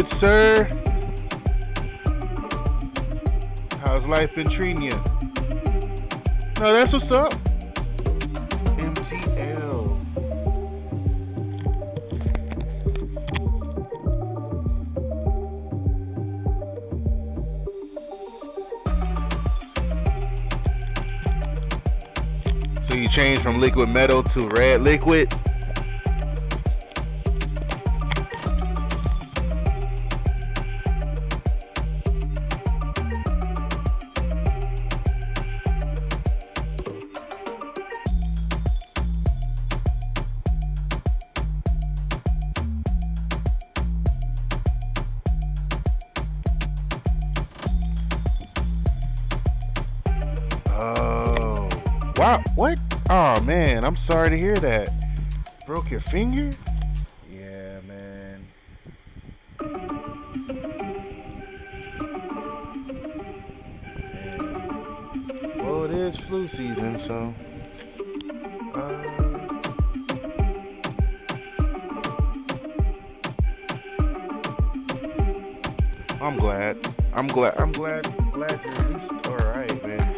good, sir? How's life been treating you? No, that's what's up. MTL. So you changed from liquid metal to red liquid? Wow, what? Oh man, I'm sorry to hear that. Broke your finger? Yeah, man. Well, it is flu season, so. I'm glad you're at least all right, man.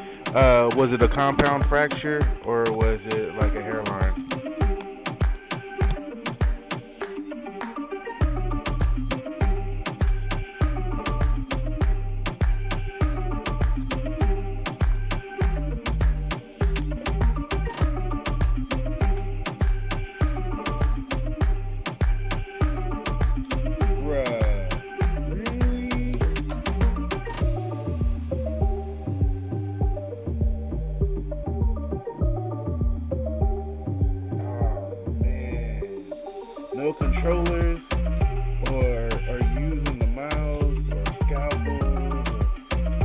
Was it a compound fracture or was it like a hairline? No controllers, or are you using the mouse or scalpels?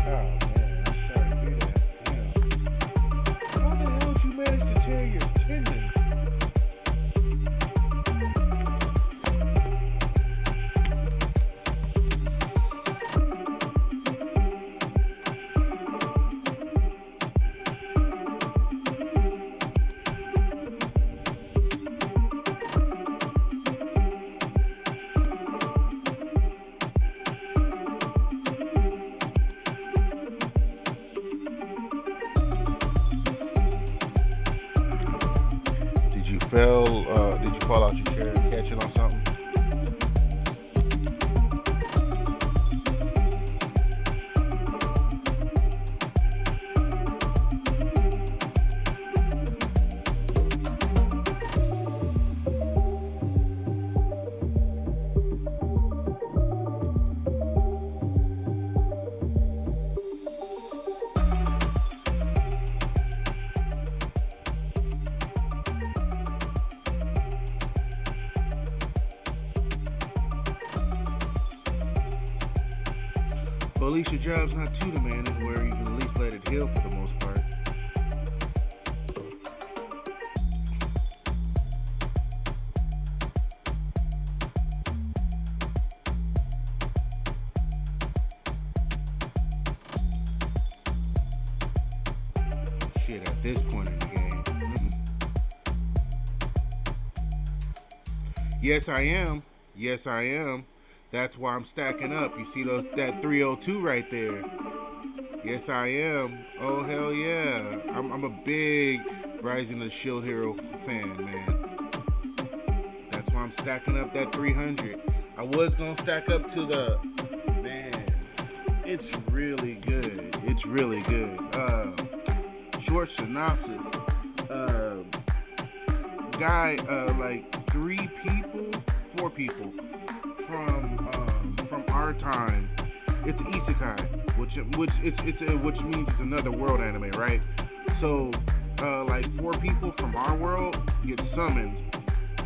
Oh man, I'm sorry to hear that. Damn. How the hell did you manage to tear your tendon? Did you fall out your chair and catch it on something? Well, at least your job's not too demanding where you can at least let it heal for the most part. Shit, at this point in the game. Yes, I am. Yes, I am. That's why I'm stacking up. You see that 302 right there? Yes, I am. Oh, hell yeah. I'm a big Rising of the Shield Hero fan, man. That's why I'm stacking up that 300. I was going to stack up to the... Man, it's really good. It's really good. Short synopsis. Guy, like 4 people from our time. It's isekai, which means it's another world anime, right? So like 4 people from our world get summoned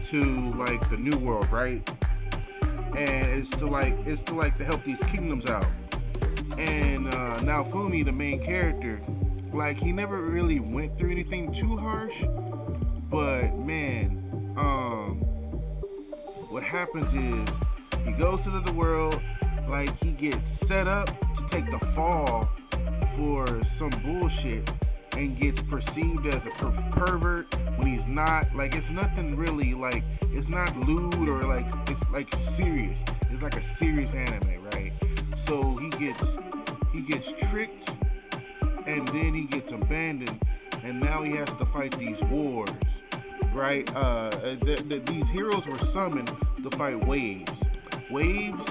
to like the new world, right? And it's to help these kingdoms out. And now Fumi, the main character, like he never really went through anything too harsh, but man, what happens is he goes to the world, like he gets set up to take the fall for some bullshit and gets perceived as a pervert when he's not. Like, it's nothing really, like, it's not lewd or like, it's like serious. It's like a serious anime, right? So he gets tricked, and then he gets abandoned, and now he has to fight these wars, right? These heroes were summoned to fight waves. Waves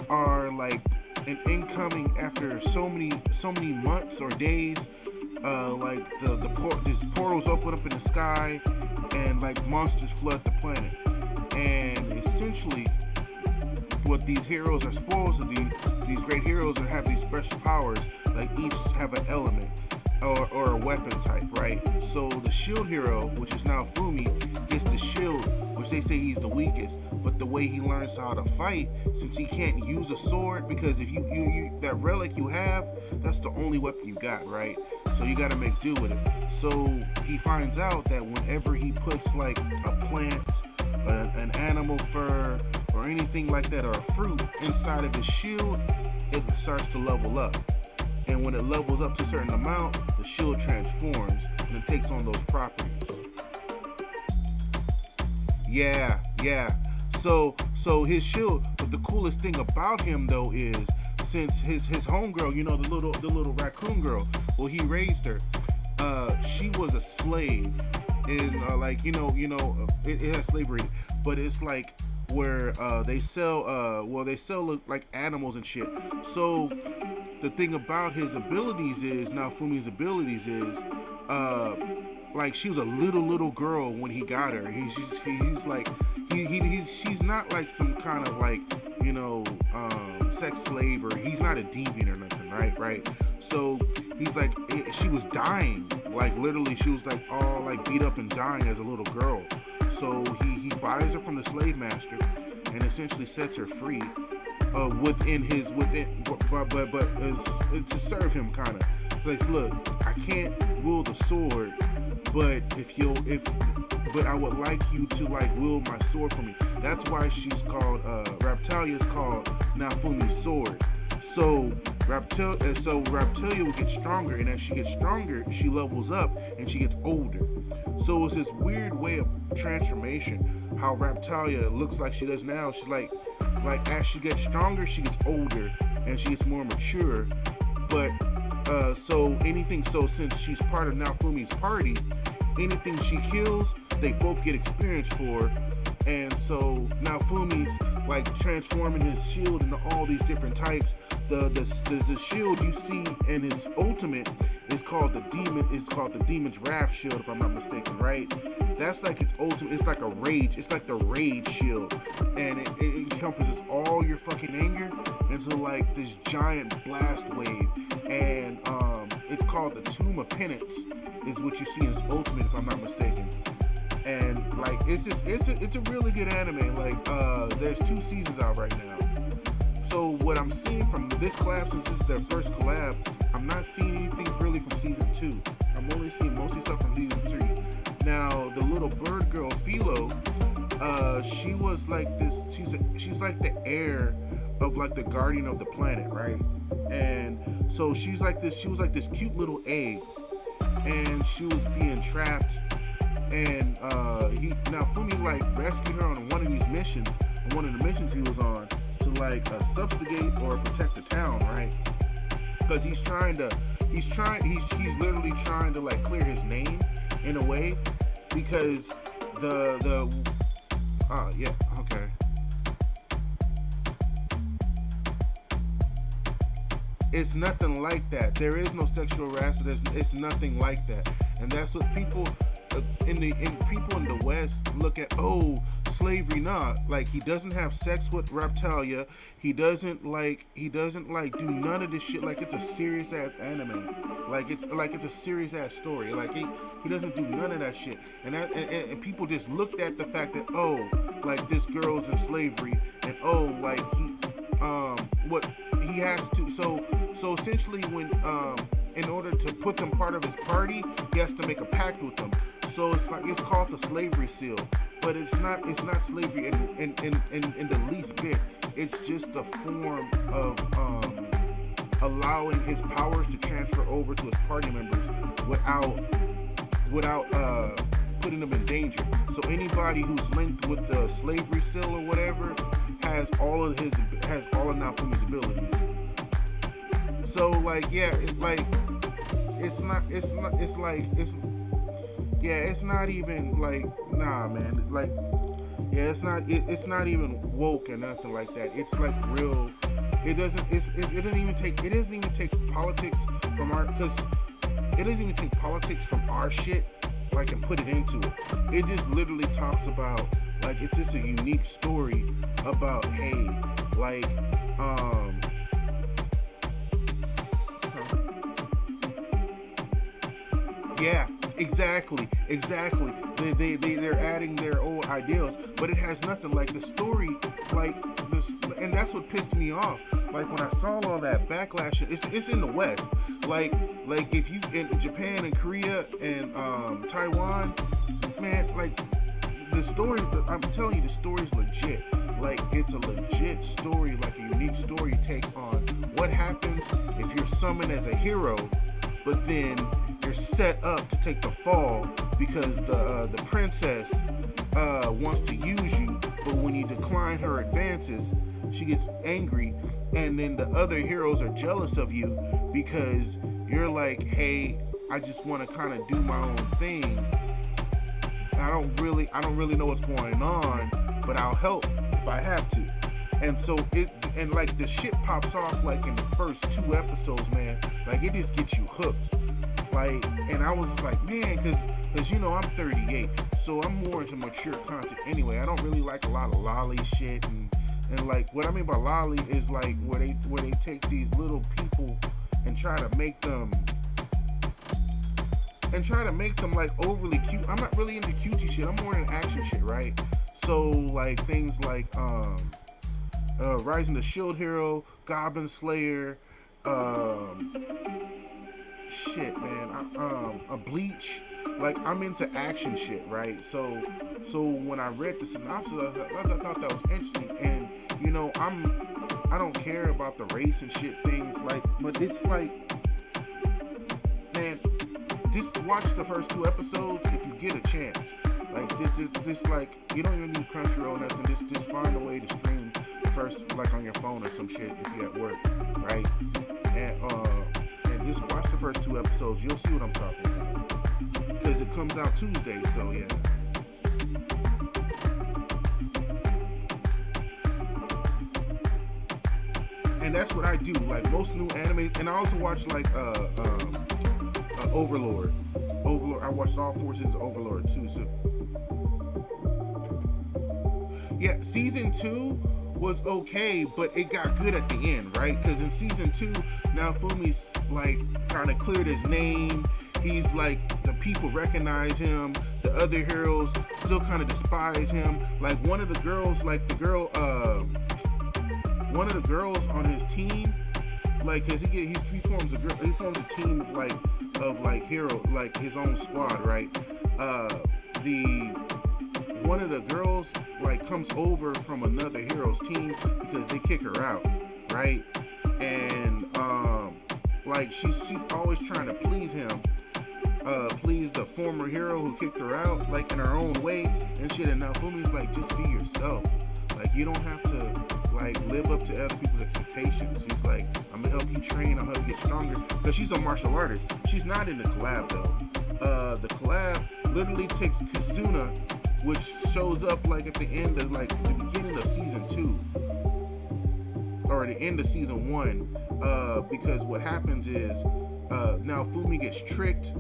are like an incoming after so many months or days. Like these portals open up in the sky, and like monsters flood the planet. And essentially, what these heroes are supposed to do, these great heroes have these special powers, like each have an element or a weapon type, right? So the shield hero, which is now Fumi, gets the shield, which they say he's the weakest. But the way he learns how to fight, since he can't use a sword, because if you that relic you have, that's the only weapon you got, right? So you got to make do with it. So he finds out that whenever he puts like a plant, an animal fur, or anything like that, or a fruit inside of his shield, it starts to level up. And when it levels up to a certain amount, the shield transforms and it takes on those properties. Yeah. So his shield, but the coolest thing about him though is, since his homegirl, the little raccoon girl, well, he raised her. She was a slave in it has slavery, but it's like where they sell like animals and shit. So the thing about his abilities is, now Fumi's abilities is, like she was a little girl when he got her. She's not like some kind of like, sex slave, or he's not a deviant or nothing, right? So he's like, she was dying, like literally she was like all like beat up and dying as a little girl. So he buys her from the slave master and essentially sets her free, but to serve him kind of. It's like, look, I can't wield the sword, but but I would like you to like wield my sword for me. That's why she's called, Raptalia is called Nafumi's sword. So Raptalia will get stronger, and as she gets stronger, she levels up and she gets older. So it's this weird way of transformation, how Raptalia looks like she does now. She's like as she gets stronger, she gets older and she gets more mature. But since she's part of Nafumi's party, anything she kills, they both get experience for. And so now Fumi's like transforming his shield into all these different types. The shield you see in his ultimate is called the Demon's Wrath shield, if I'm not mistaken, right? That's like its ultimate. It's like a rage. It's like the rage shield, and it encompasses all your fucking anger into like this giant blast wave. And it's called the Tomb of Penance, is what you see in his ultimate, if I'm not mistaken. And like it's a really good anime. Like there's 2 seasons out right now. So what I'm seeing from this collab, since this is their first collab, I'm not seeing anything really from season 2. I'm only seeing mostly stuff from season 3. Now the little bird girl Philo, she was like this. She's like the heir of like the guardian of the planet, right? And so she's like this. She was like this cute little egg, and she was being trapped. And Fumi like rescued her on one of these missions, on one of the missions he was on, to like subjugate or protect the town, right? Because he's literally trying to like clear his name in a way, because it's nothing like that. There is no sexual harassment. It's nothing like that, and that's what people in the West look at. Oh, slavery, nah. Like, he doesn't have sex with Raptalia. He doesn't do none of this shit. Like, it's a serious ass anime. Like it's a serious ass story. Like he doesn't do none of that shit. And people just looked at the fact that, oh, like this girl's in slavery, and oh, like what he has to. So essentially, when in order to put them part of his party, he has to make a pact with them. So it's called the slavery seal, but it's not slavery in the least bit. It's just a form of allowing his powers to transfer over to his party members without putting them in danger. So anybody who's linked with the slavery seal or whatever has all of Naofumi's abilities. So like yeah, it's not even like nah man, like yeah, it's not even woke or nothing like that. It's like real. It doesn't even take politics from our, because it doesn't even take politics from our shit like and put it into it. It just literally talks about like it's just a unique story about hey like yeah, exactly. They're adding their old ideals, but it has nothing like the story, like this, and that's what pissed me off. Like when I saw all that backlash, it's in the West. Like if you in Japan and Korea and Taiwan, man, like the story. I'm telling you, the story's legit. Like it's a legit story, like a unique story take on what happens if you're summoned as a hero, but then you're set up to take the fall because the princess wants to use you, but when you decline her advances, she gets angry, and then the other heroes are jealous of you because you're like, hey, I just want to kind of do my own thing. I don't really know what's going on, but I'll help if I have to. And so like the shit pops off like in the first 2 episodes, man. Like it just gets you hooked. Like, and I was just like, man, cause you know I'm 38, so I'm more into mature content anyway. I don't really like a lot of lolly shit, and like what I mean by lolly is like where they take these little people and try to make them like overly cute. I'm not really into cutesy shit. I'm more into action shit, right? So like things like Rising the Shield Hero, Goblin Slayer, shit, man. A Bleach. Like I'm into action shit, right? So when I read the synopsis, I thought that was interesting. And you know, I don't care about the race and shit things, like, but it's like, man, just watch the first 2 episodes if you get a chance. Like just like you don't even need Crunchyroll or nothing. Just find a way to stream first, like on your phone or some shit if you're at work, right? And just watch the first 2 episodes. You'll see what I'm talking about. Because it comes out Tuesday, so yeah. And that's what I do. Like most new animes, and I also watch like Overlord. I watched all 4 seasons of Overlord too. So yeah, season 2 was okay, but it got good at the end, right? Because in season 2, now Fumi's like kind of cleared his name. He's like, the people recognize him. The other heroes still kind of despise him. Like one of the girls, like the girl, one of the girls on his team, like, cause he forms a team of hero, like his own squad, right? One of the girls like comes over from another hero's team because they kick her out, right? And like she's always trying to please him, please the former hero who kicked her out, like in her own way and shit. And now Fumi's like, just be yourself. Like you don't have to like live up to other people's expectations. He's like, I'm gonna help you train, I'm gonna help you get stronger. Because she's a martial artist. She's not in the collab though. The collab literally takes Kazuna, which shows up like at the end of like the beginning of season 2 or the end of season 1, because what happens is now Fumi gets tricked.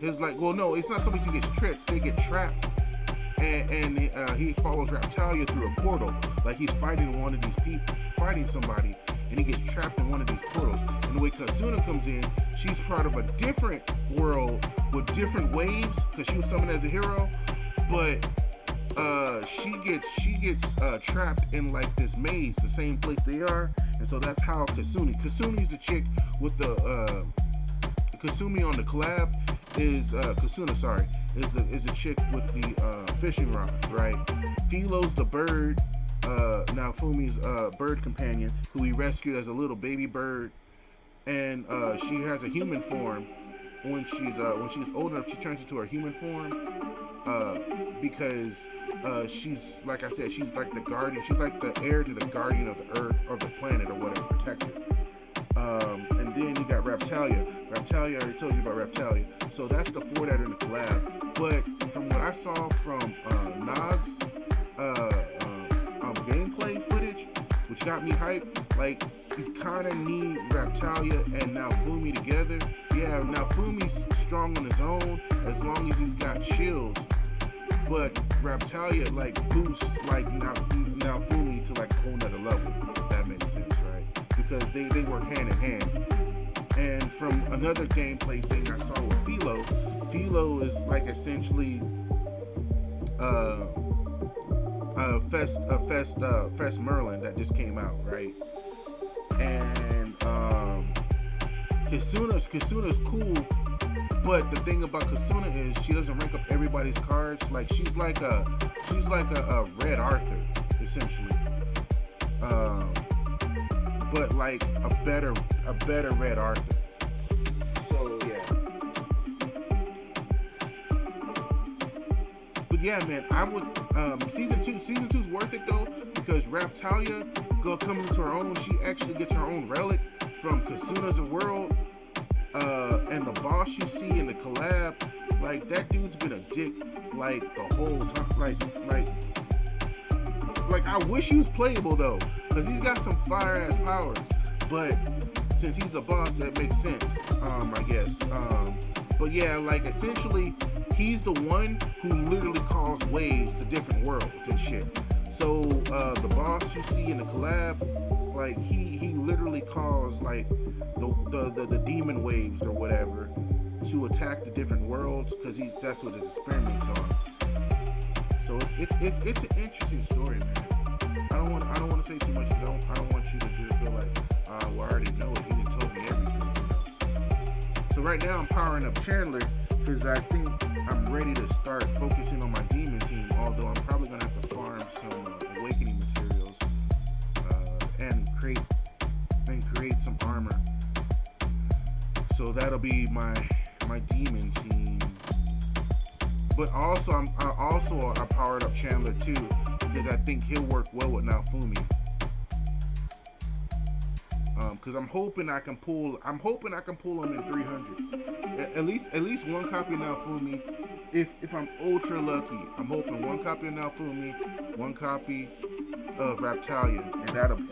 His like, well, no, it's not so much he gets tricked, they get trapped, and he follows Raptalia through a portal. Like he's fighting one of these people, fighting somebody, and he gets trapped in one of these portals. And the way Kazuna comes in, she's part of a different world with different waves because she was summoned as a hero, but she gets trapped in like this maze, the same place they are, and so that's how Kasuni's the chick with the Kasumi on the collab is Kasuna, sorry, is a chick with the fishing rod, right? Philo's the bird, now Fumi's bird companion, who he rescued as a little baby bird, and she has a human form. When she's old enough, she turns into her human form, because she's like I said, she's like the guardian. She's like the heir to the guardian of the earth, of the planet, or whatever, protector. And then you got Raptalia. Raptalia, I already told you about Raptalia. So that's the four that are in the collab. But from what I saw from Nog's gameplay footage, which got me hyped, like, you kind of need Raptalia and Naofumi together. Yeah, Naofumi's strong on his own as long as he's got shields. But Raptalia, like, boosts, like, Naofumi to, like, a whole nother level. If that makes sense, right? Because they work hand in hand. And from another gameplay thing I saw with Philo, Philo is, like, essentially Fest Merlin that just came out, right? And Kasuna's cool, but the thing about Kasuna is she doesn't rank up everybody's cards. Like she's like a Red Arthur, essentially. But like a better Red Arthur. So yeah. But yeah, man, I would season two's worth it though, because Raptalia comes into her own. She actually gets her own relic from Kasuna's world, and the boss you see in the collab, like that dude's been a dick like the whole time. Like I wish he was playable though, because he's got some fire ass powers. But since he's a boss, that makes sense, I guess. But yeah, like essentially, he's the one who literally calls waves to different worlds and shit. So the boss you see in the collab, like he literally calls like the demon waves or whatever to attack the different worlds, because that's what his experiments on. So it's an interesting story, man. I don't want to say too much. I don't want you to feel like well, I already know it. He done told me everything. You know? So right now I'm powering up Chandler because I think I'm ready to start focusing on my demon team. Although I'm probably gonna have to farm some awakening materials and create some armor. So that'll be my demon team. But also I powered up Chandler too, because I think he'll work well with Naofumi. Because I'm hoping I can pull him in 300. At least one copy of Naofumi. If I'm ultra lucky, I'm hoping one copy of Naofumi, one copy of Raptalia,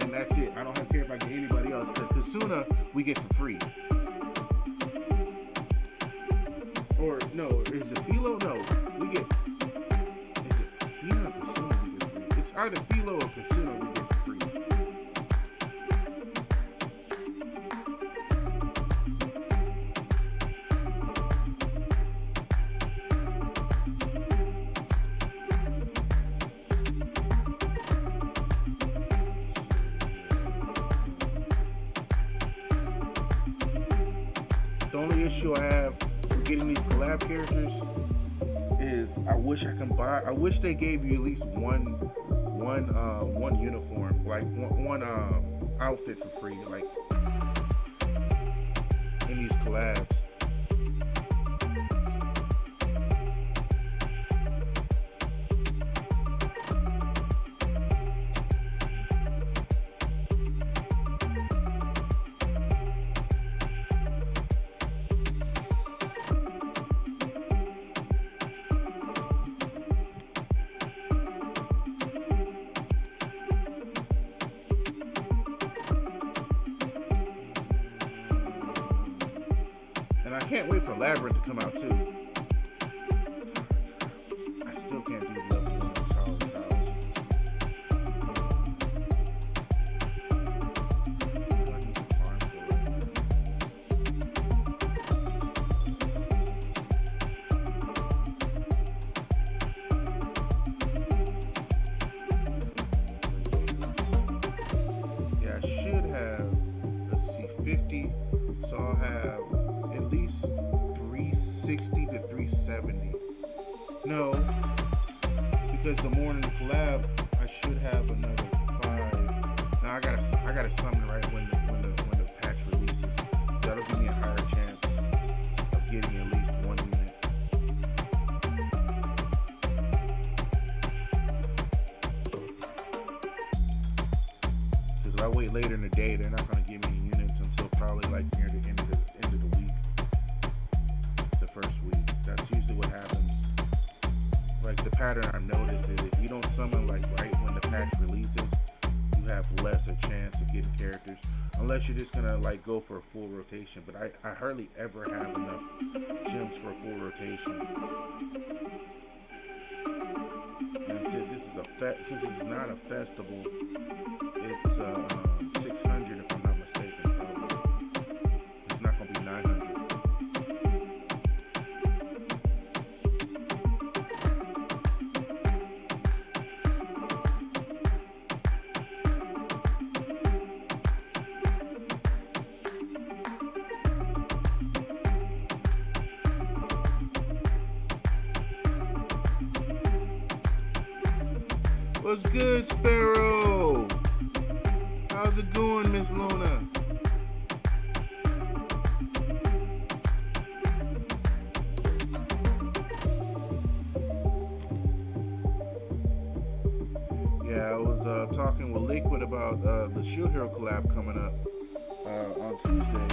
and that's it. I don't care if I get anybody else, because Kasuna we get for free. Or no, is it Philo? No, we get. Is it Philo or Kasuna we get free? It's either Philo or Kasuna we get for free. The only issue I have getting these collab characters is I wish they gave you at least one uniform, like one outfit for free, like in these collabs. I can't wait for Labyrinth to come out too. I still can't do level 1 Trials. I need to farm for it. Yeah, I should have, let's see, 50. So I'll have at least 360 to 370. No, because the morning collab, I should have another 5. Now I gotta summon right when the patch releases. So that'll give me a higher chance of getting at least one unit. later in the day. They're not going to give me units until probably like near the end of the week, the first week. That's usually what happens. Like the pattern I've noticed is if you don't summon like right when the patch releases, you have less a chance of getting characters. Unless you're just gonna like go for a full rotation, but I hardly ever have enough gems for a full rotation. And since this is not a festival, it's 600 if I'm not mistaken. Probably. It's not gonna be 900. What's good, Sparrow? How's it going, Miss Luna? Yeah, I was talking with Liquid about the Shield Hero collab coming up on Tuesday.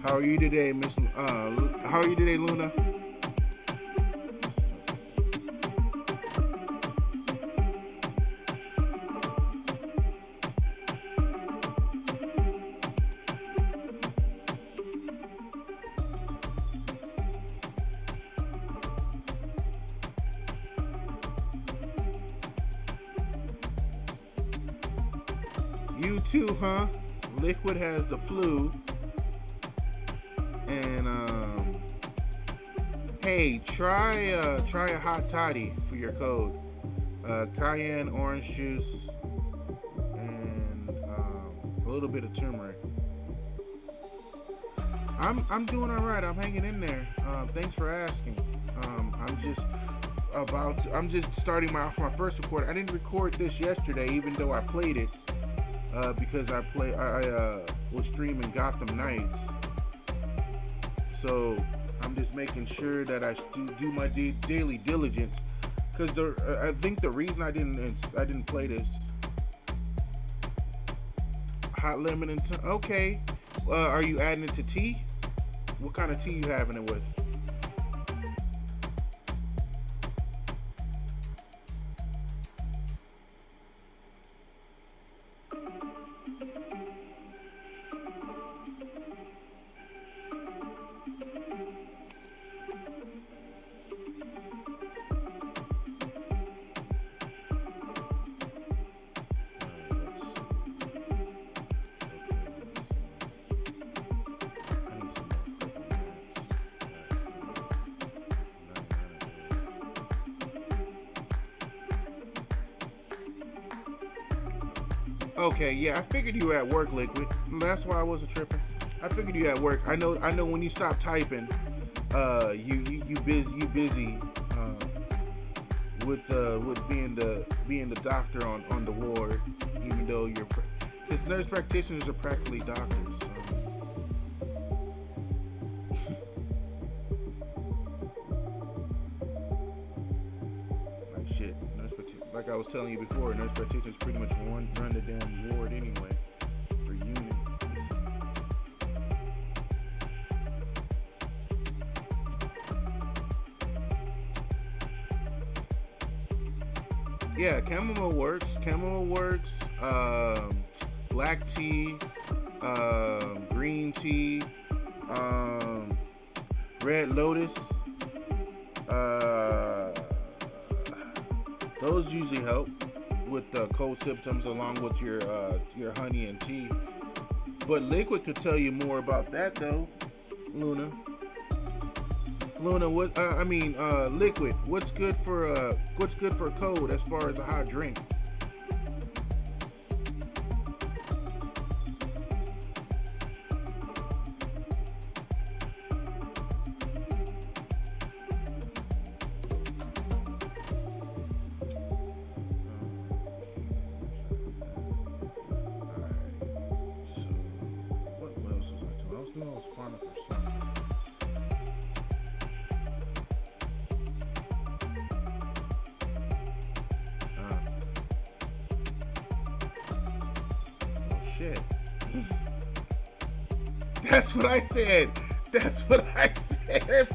How are you today, Miss? How are you today, Luna? You too, huh? Liquid has the flu. And hey, try a hot toddy for your code. Cayenne, orange juice, and a little bit of turmeric. I'm doing all right. I'm hanging in there. Thanks for asking. I'm just starting my first record. I didn't record this yesterday, even though I played it because I was streaming Gotham Knights. So I'm just making sure that I do my daily diligence, because I think the reason I didn't play this hot lemon and okay. Are you adding it to tea? What kind of tea you having it with? Okay, yeah, I figured you were at work, Liquid. That's why I wasn't tripping. I figured you at work. I know when you stop typing, you busy with being the doctor on the ward, even though because nurse practitioners are practically doctors. Like shit, like I was telling you before, nurse practitioners pretty much run the damn ward anyway, or unit. Yeah, chamomile works. Chamomile works. Black tea, green tea, red lotus. Those usually help with cold symptoms, along with your honey and tea. But Liquid could tell you more about that, though. Luna, what? Liquid. What's good for a cold as far as a hot drink? shit. That's what I said. That's what I said.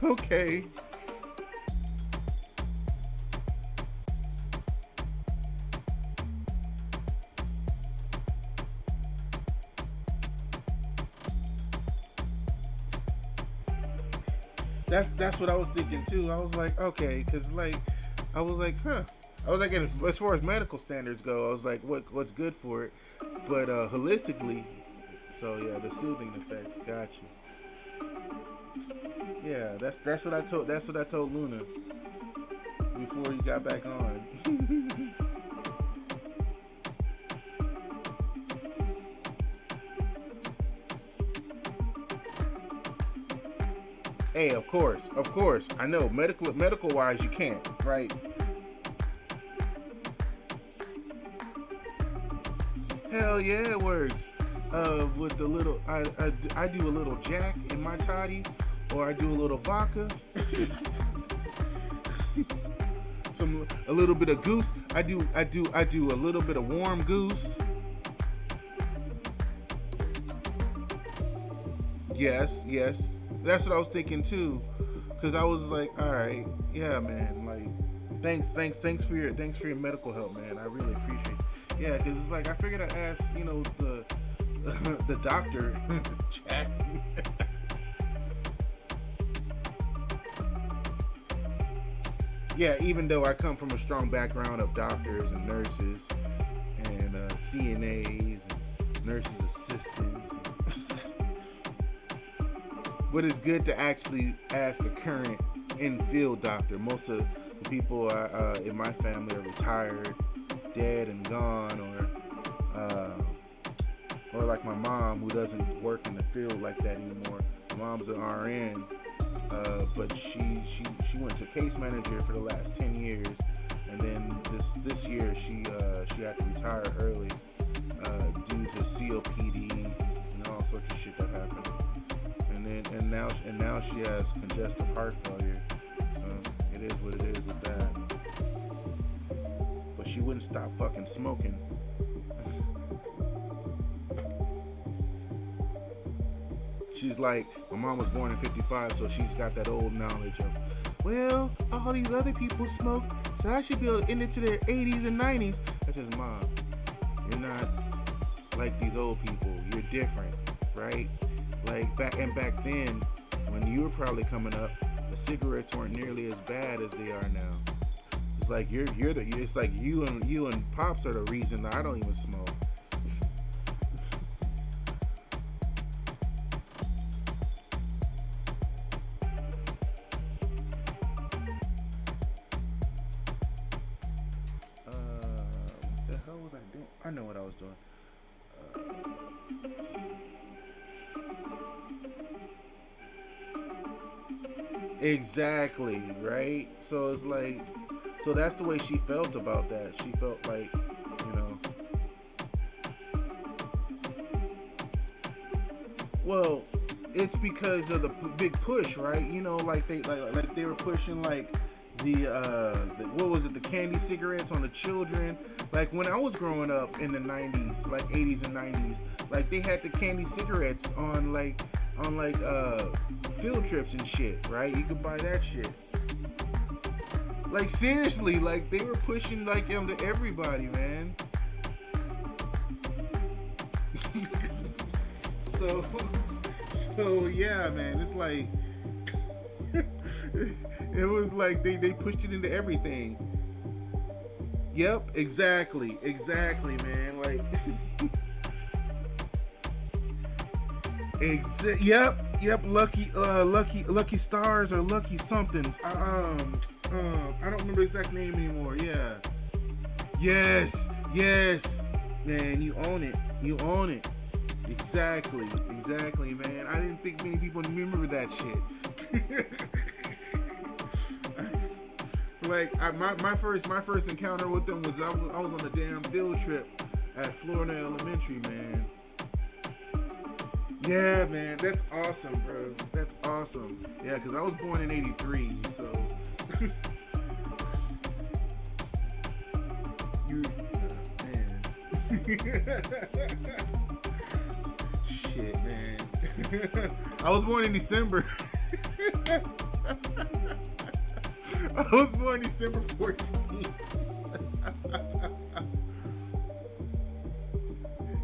Okay. That's what I was thinking too. I was like, okay, because like, I was like, huh. I was like, as far as medical standards go, I was like, what's good for it, but holistically, so yeah, the soothing effects, got you. Yeah, that's what I told Luna before you got back on. Hey, of course, I know medical wise you can't, right? Hell yeah, it works. With the little, I do a little Jack in my toddy, or I do a little vodka, a little bit of goose. I do a little bit of warm goose. Yes. That's what I was thinking too, because I was like, all right, yeah, man. Like, thanks for your medical help, man. I really appreciate it. Yeah, because it's like I figured I'd ask, the the doctor, Jack. Yeah, even though I come from a strong background of doctors and nurses and CNAs and nurses assistants. But it's good to actually ask a current in-field doctor. Most of the people in my family are retired, dead and gone, or like my mom, who doesn't work in the field like that anymore. My mom's an RN, but she went to case manager for the last 10 years, and then this year she had to retire early due to COPD and all sorts of shit that happened. And now she has congestive heart failure. So it is what it is with that. But she wouldn't stop fucking smoking. She's like, my mom was born in 55, so she's got that old knowledge of, well, all these other people smoke, so I should be able to end into their 80s and 90s. I says, Mom, you're not like these old people. You're different, right? Like back then, when you were probably coming up, the cigarettes weren't nearly as bad as they are now. It's like it's like you and Pops are the reason that I don't even smoke. What the hell was I doing? I know what I was doing. Exactly, right? So it's like, so that's the way she felt about that. She felt like, well, it's because of the big push, right? Like they were pushing like the what was it, the candy cigarettes on the children. Like when I was growing up in the 90s, like 80s and 90s, like they had the candy cigarettes on field trips and shit, right? You could buy that shit. Like seriously, like they were pushing like them to everybody, man. So yeah, man, it's like it was like they pushed it into everything. Yep, exactly, man. Like Yep. Lucky Stars or Lucky Somethings. I don't remember the exact name anymore. Yeah. Yes. Man, you own it. Exactly, man. I didn't think many people remember that shit. Like my first encounter with them was I was on a damn field trip at Florida Elementary, man. Yeah, man, that's awesome, bro. That's awesome. Yeah, because I was born in 83, so. Man. Shit, man. I was born in December. I was born December 14th.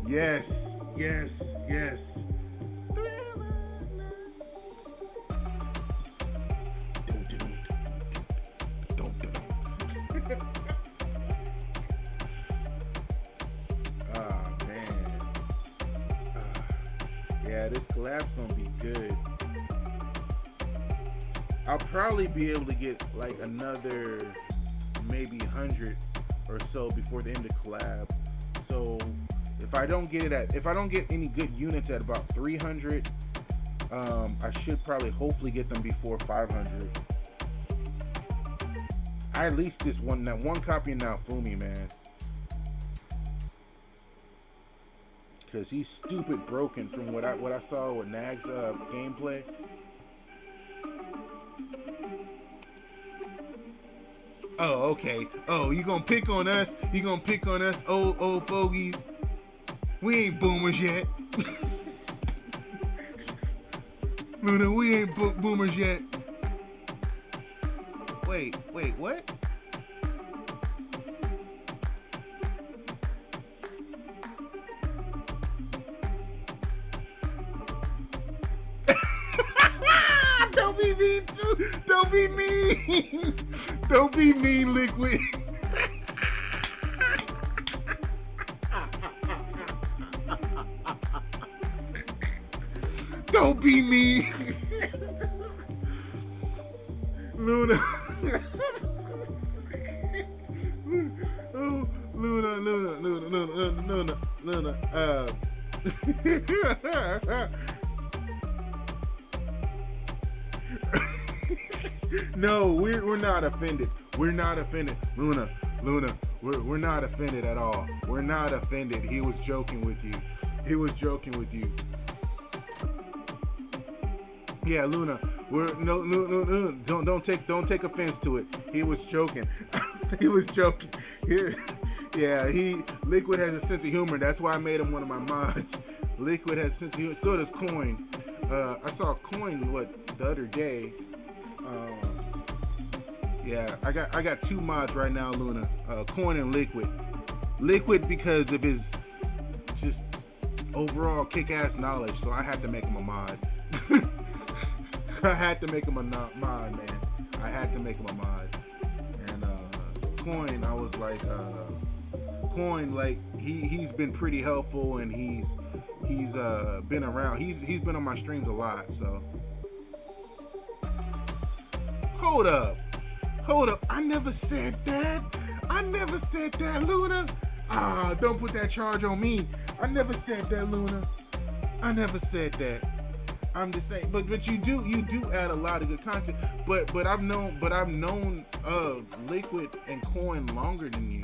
Yes, yes, yes. Oh, man. Yeah, this collab's gonna be good. I'll probably be able to get like another maybe 100 or so before the end of collab. So if I don't get any good units at about 300, I should probably hopefully get them before 500. I at least that one copy of Naofumi, man. Cause he's stupid broken from what I saw with Nag's gameplay. Oh, okay. Oh, you gonna pick on us? You gonna pick on us, old fogies? We ain't boomers yet. Luna, we ain't boomers yet. Wait, what? Don't be mean too. Don't be mean. Don't be mean, Liquid. Don't be mean. Luna. Oh, Luna. No, we're not offended. We're not offended. Luna, we're not offended at all. We're not offended. He was joking with you. He was joking with you. Yeah, Luna, no, don't take offense to it. He was joking. He was joking. Liquid has a sense of humor. That's why I made him one of my mods. Liquid has a sense of humor. So does Coin. I saw Coin the other day. Yeah, I got two mods right now, Luna. Coin and Liquid. Liquid because of his just overall kick-ass knowledge, so I had to make him a mod. I had to make him a mod, man. I had to make him a mod. And Coin, I was like, Coin, like he's been pretty helpful, and he's been around. He's been on my streams a lot, so. Hold up. I never said that. Luna. Don't put that charge on me. I never said that, Luna. I never said that. I'm just saying, but you do add a lot of good content. But I've known of Liquid and Coin longer than you,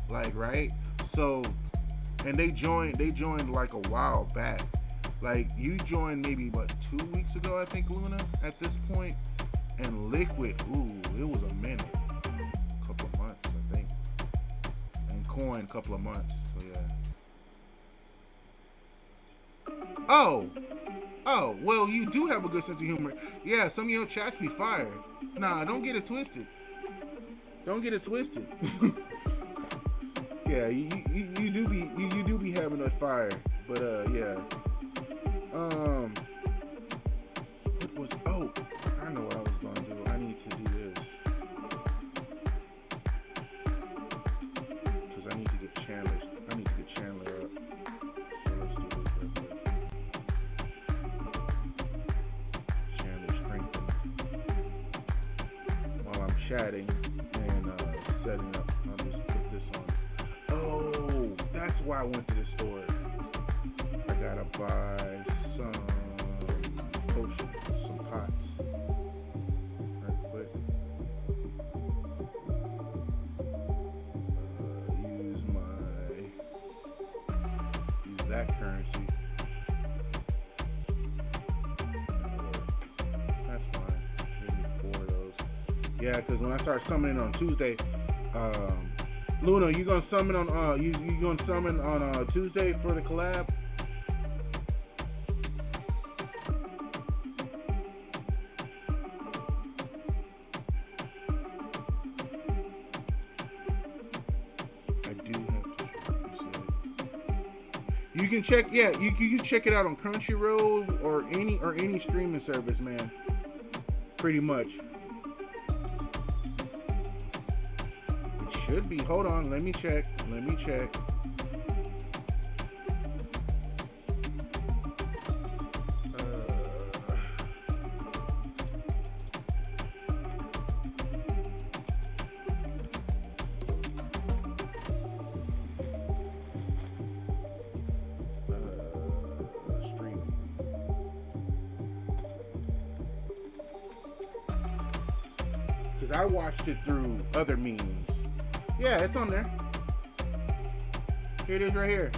like, right? So, and they joined like a while back. Like, you joined maybe 2 weeks ago, I think, Luna. At this point. And Liquid, it was a minute. A couple of months, I think. And Coin, a couple of months, so yeah. Oh, well, you do have a good sense of humor. Yeah, some of your chats be fire. Nah, don't get it twisted. Yeah, you do be having that fire. But, yeah. I know what I was going to do. I need to do this. Because I need to get Chandler up. So let's do this real quick. Chandler strengthen. While I'm chatting and setting up, I'll just put this on. Oh, that's why I went to the store. I gotta buy some potions, some pots. Right quick. Use that currency. That's fine. Give me 4 of those. Yeah, because when I start summoning on Tuesday, Luna, you gonna summon on you gonna summon on Tuesday for the collab? I do have to. You can check, yeah, you can check it out on Crunchyroll or any streaming service, man. Pretty much. It should be. Hold on, let me check. Let me check. Because I watched it through other means. Yeah, it's on there. Here it is right here.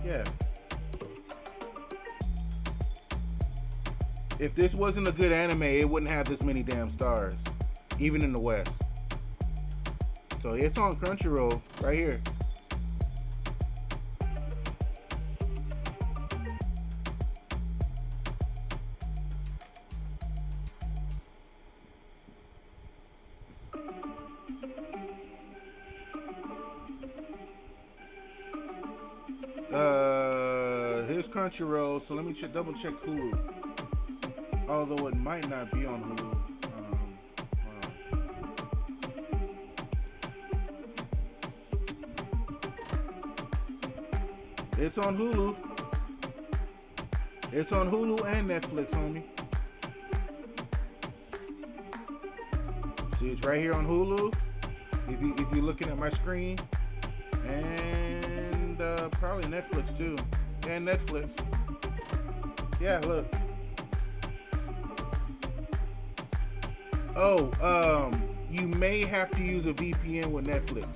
Yeah. If this wasn't a good anime, it wouldn't have this many damn stars. Even in the West. So it's on Crunchyroll right here. Here's Crunchyroll, so let me double check Hulu. Although it might not be on Hulu. It's on Hulu. It's on Hulu and Netflix, homie. See, it's right here on Hulu. If you're looking at my screen, and probably Netflix too, and Netflix. Yeah, look. Oh, you may have to use a VPN with Netflix.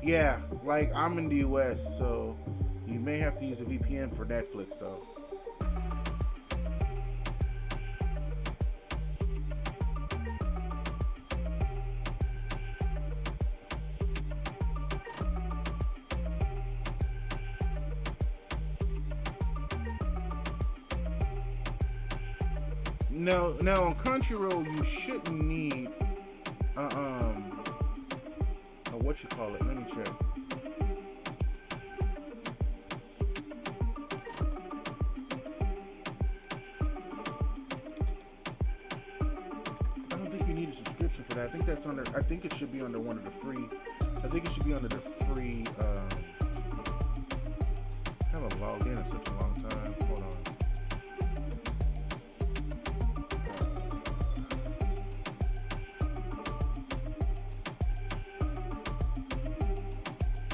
Yeah, like I'm in the US, so you may have to use a VPN for Netflix though. No, now on Crunchyroll you shouldn't need what you call it? Let me check. I don't think you need a subscription for that. I think that's under. I think it should be under one of the free. I think it should be under the free. I haven't logged in such a long time. Hold on.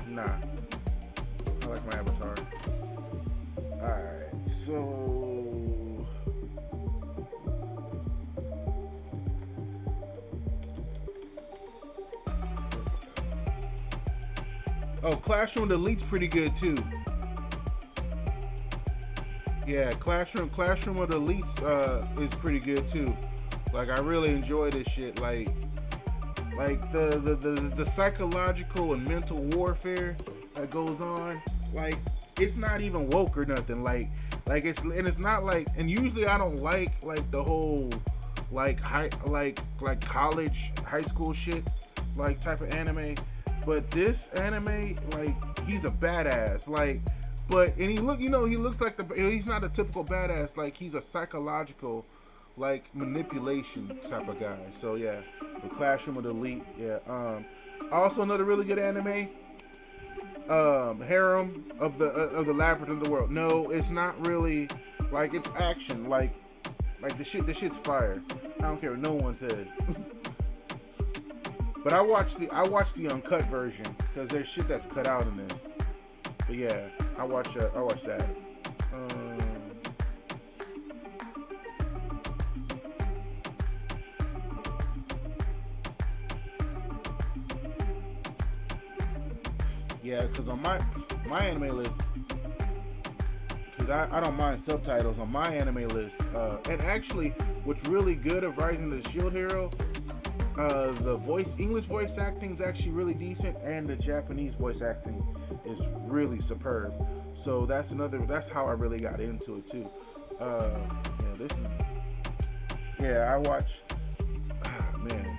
Nah, I like my avatar. Alright, so Classroom Elite's pretty good too. Yeah, Classroom with Elites is pretty good too. Like I really enjoy this shit. Like the psychological and mental warfare that goes on, like it's not even woke or nothing. Like it's not like, and usually I don't like the whole like college high school shit like type of anime, but this anime, like he's a badass, like, but and he looks like he's not a typical badass, like he's a psychological like manipulation type of guy. So yeah, the Classroom with Elite. Yeah. Also another really good anime, Harem of the Labyrinth of the World. No, it's not really like, it's action. Like the shit's fire. I don't care what no one says. But I watched the uncut version because there's shit that's cut out in this. But yeah, I watched that. Yeah, because on my anime list, because I don't mind subtitles on my anime list. And actually, what's really good of Rising of the Shield Hero, the English voice acting is actually really decent, and the Japanese voice acting is really superb. So that's how I really got into it too. I watch. Man,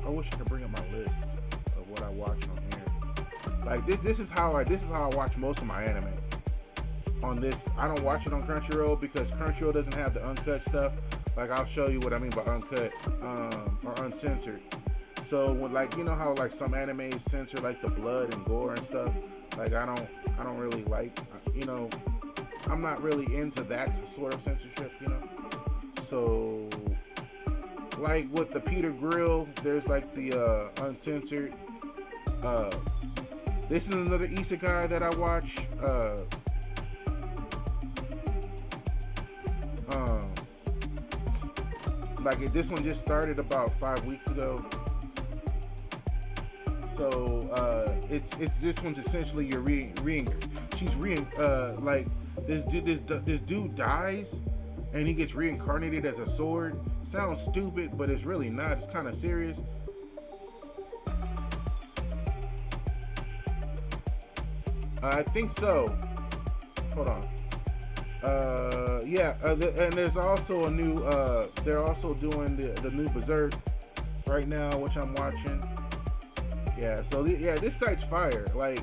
I wish I could bring up my list of what I watch on here. Like this is how I watch most of my anime. On this, I don't watch it on Crunchyroll because Crunchyroll doesn't have the uncut stuff. Like, I'll show you what I mean by uncut, or uncensored. So when, like, you know how like some animes censor like the blood and gore and stuff. Like I don't really like, I'm not really into that sort of censorship, So like with the Peter Grill, there's like the uncensored. This is another isekai that I watch. Like this one just started about 5 weeks ago. So it's this one's essentially your like this dude dies and he gets reincarnated as a sword. Sounds stupid, but it's really not. It's kind of serious. I think so. Hold on. And there's also a new. They're also doing the new Berserk right now, which I'm watching. Yeah. So this site's fire. Like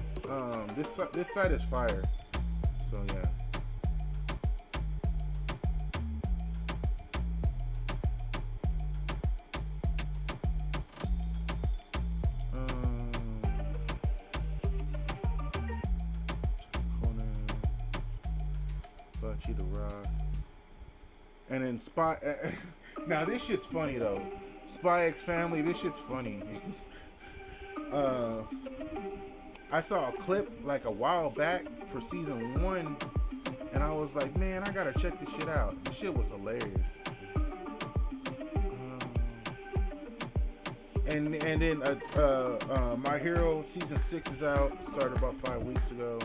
this site is fire. So yeah. The Rock, and then Spy. Now this shit's funny though. Spy X Family. This shit's funny. I saw a clip like a while back for season 1, and I was like, man, I gotta check this shit out. This shit was hilarious. And then My Hero season 6 is out. Started about 5 weeks ago.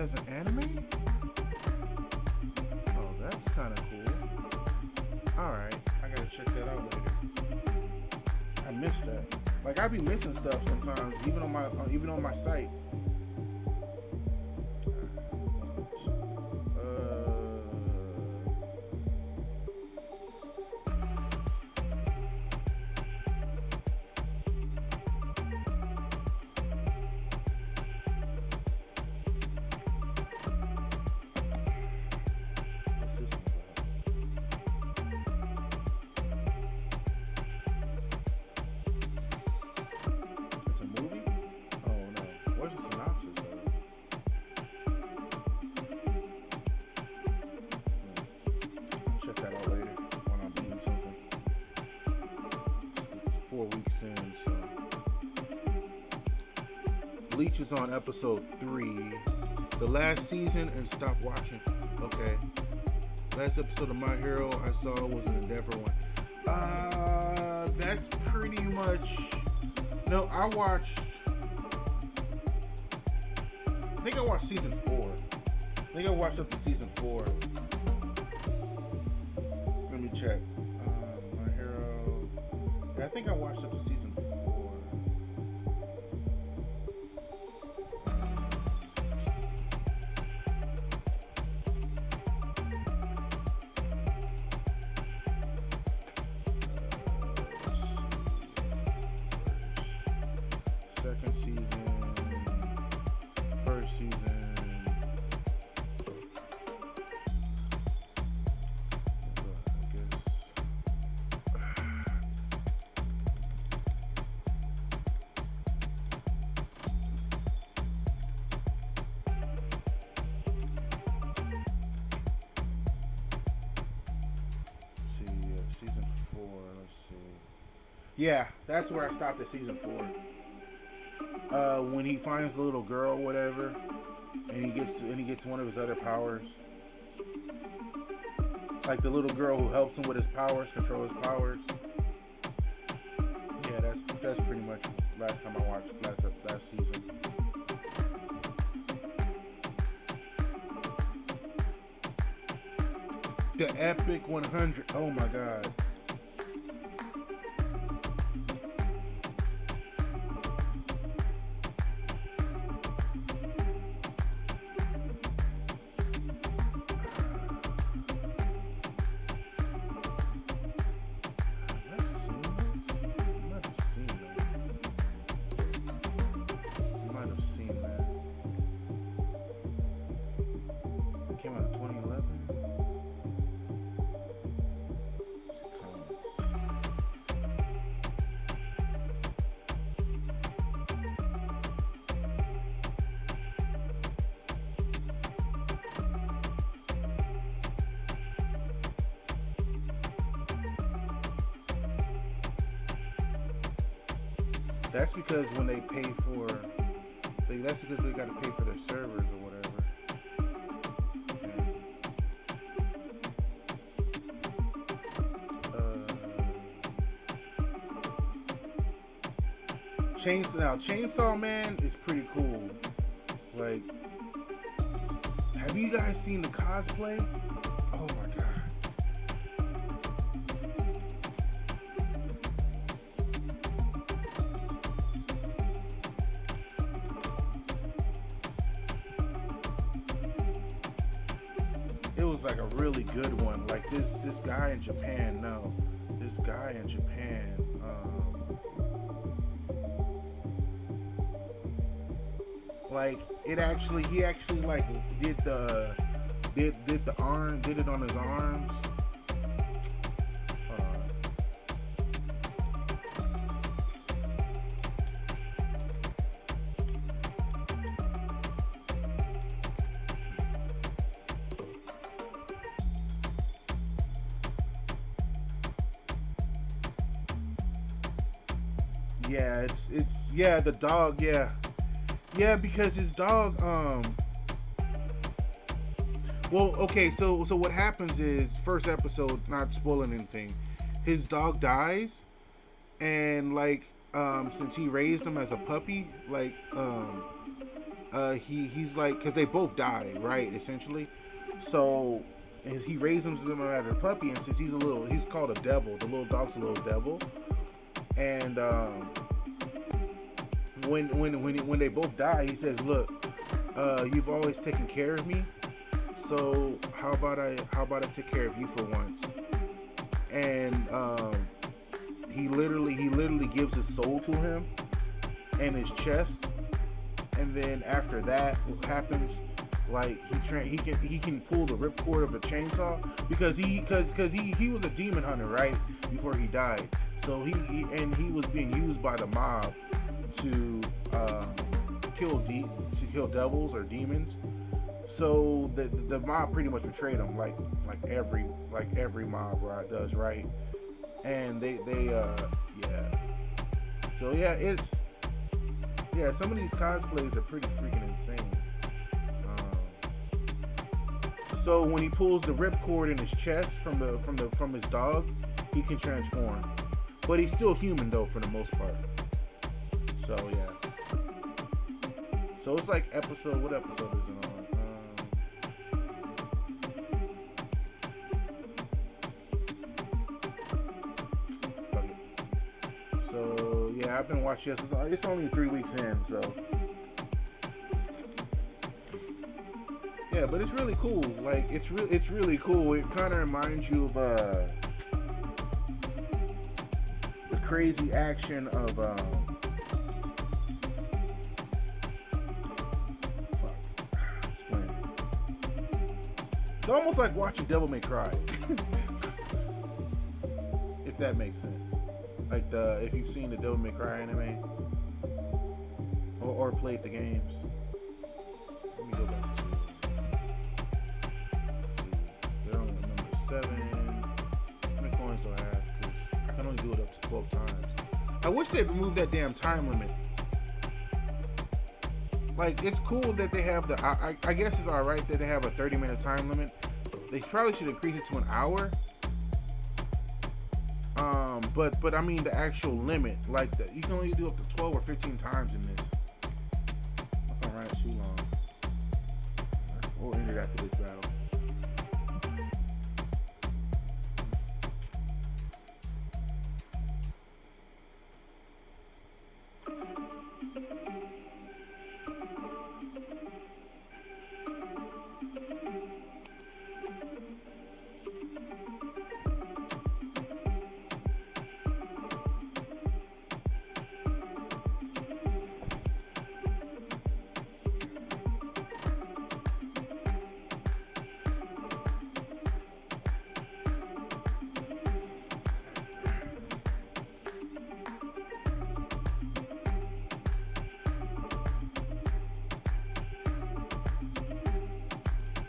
As an anime? Oh, that's kind of cool. Alright, I gotta check that out later. I missed that. Like, I be missing stuff sometimes, even on my site. Check that out later when I'm eating something. It's 4 weeks in, so. Bleach is on episode 3. The last season, and stop watching. Okay. Last episode of My Hero I saw was an Endeavor one. That's pretty much. No, I think I watched season 4. I think I watched up to season 4. Let me check. My Hero. Yeah, I think I watched up to season 4. Second season, first season. I guess. Let's see, season 4. Let's see. Yeah, that's where I stopped at season 4. When he finds the little girl, whatever, and he gets one of his other powers. Like the little girl who helps him with his powers, control his powers. Yeah, that's pretty much last time I watched last season. The Epic 100. Oh my god. That's because when they pay for, that's because they got to pay for their servers or whatever. Chainsaw Man is pretty cool. Like, have you guys seen the cosplay? Oh my god. Like a really good one, like this guy in Japan. This guy in Japan. Like he actually like did the arm, did it on his arms. Yeah, it's the dog, yeah, because his dog, well, okay, so what happens is, first episode, not spoiling anything, his dog dies, and like, since he raised him as a puppy, like, he's like, because they both die, right, essentially, so he raised him as a puppy, and since he's called a devil, the little dog's a little devil. And when they both die, he says, "Look, you've always taken care of me, so how about I take care of you for once?" And he literally gives his soul to him and his chest, and then after that, what happens? Like he can pull the ripcord of a chainsaw because he was a demon hunter, right, before he died. So he was being used by the mob to kill devils or demons. So the mob pretty much betrayed him, like every mob does, right? And they yeah. So some of these cosplays are pretty freaking insane. So when he pulls the ripcord in his chest from his dog, he can transform. But he's still human though, for the most part. So yeah. So it's like what episode is it on? So yeah, I've been watching this. It's only 3 weeks in, so yeah. But it's really cool. Like it's really cool. It kind of reminds you of crazy action of it's almost like watching Devil May Cry. If that makes sense. Like if you've seen the Devil May Cry anime or played the games. Let me go back to they're on number 7. How many coins do I have? Because I can only do it up to 12 times. I wish they'd remove that damn time limit. Like, it's cool that they have the. I guess it's all right that they have a 30-minute time limit. They probably should increase it to an hour. But I mean the actual limit, like you can only do up to 12 or 15 times in this. If I run it too long, we'll end it after this battle.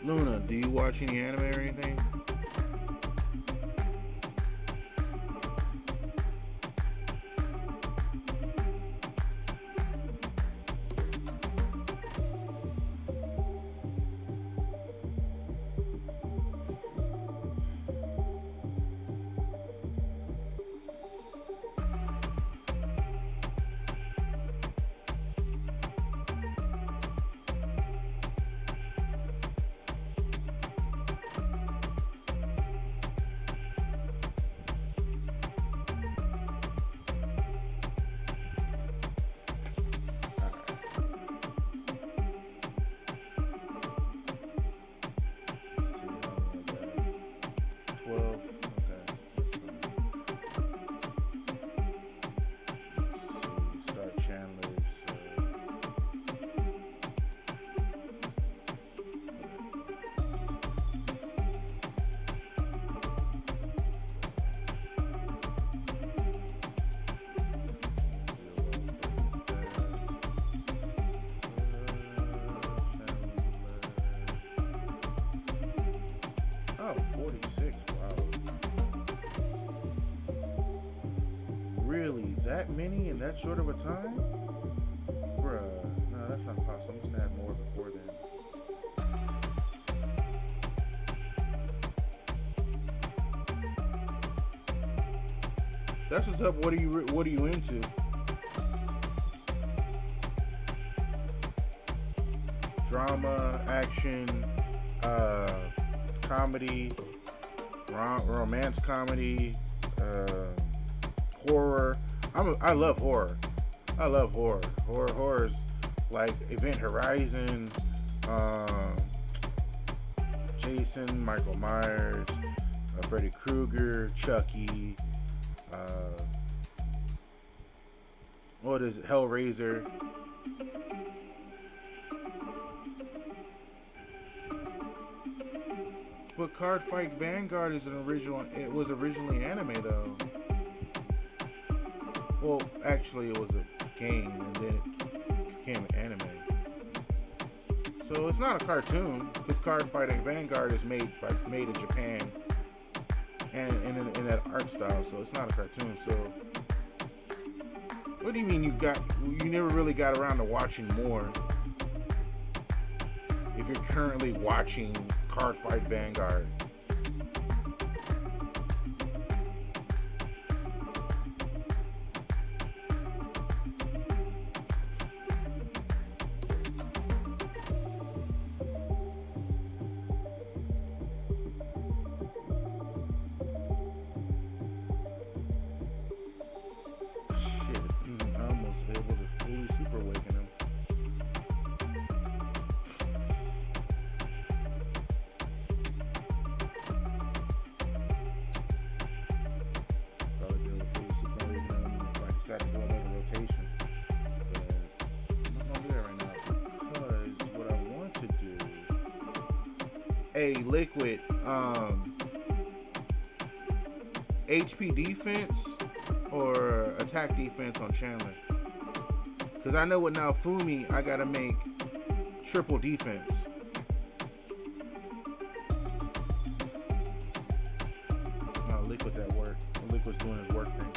Luna, do you watch any anime or anything? Oh, 46, wow. Really? That many in that short of a time? Bruh, no, that's not possible. I'm just gonna have more before then. That's what's up. What are you into? Drama, action, comedy, romance comedy, horror. I love horror. I love horror. Horror's like Event Horizon, Jason, Michael Myers, Freddy Krueger, Chucky. What is it? Hellraiser. But Card Fight Vanguard is an original. It was originally anime though. Well, actually, it was a game, and then it became an anime. So it's not a cartoon, because Card Fighting Vanguard is made in Japan, and in that art style. So it's not a cartoon. So what do you mean you never really got around to watching more? If you're currently watching Card Fight Vanguard. Shit, I almost able to fully super awaken him. Decide to do another rotation, but I'm not gonna do that right now because what I want to do a liquid HP defense or attack defense on Chandler, because I know with Naofumi I gotta make triple defense. No, Liquid's at work. Liquid's doing his work thing.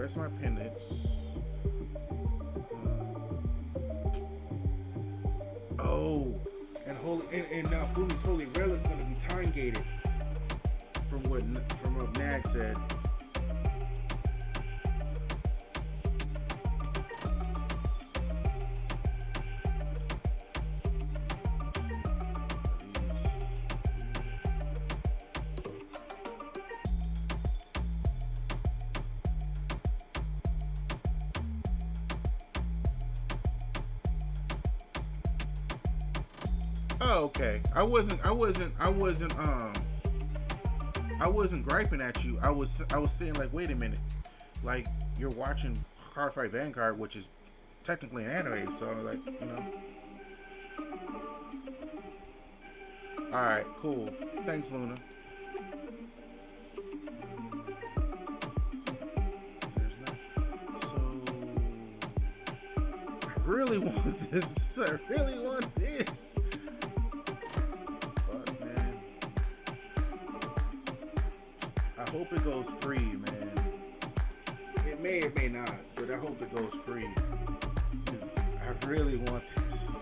rest of my pendants. Oh, and now Fumi's Holy Relic's gonna be time gated. From what Nag said. Oh, okay. I wasn't griping at you. I was saying, like, wait a minute, like, you're watching Cardfight Vanguard, which is technically an anime, so like, you know. All right, cool. Thanks, Luna. There's no. So I really want this. I really want this. I hope it goes free, man. It may or may not, but I hope it goes free. Because I really want this.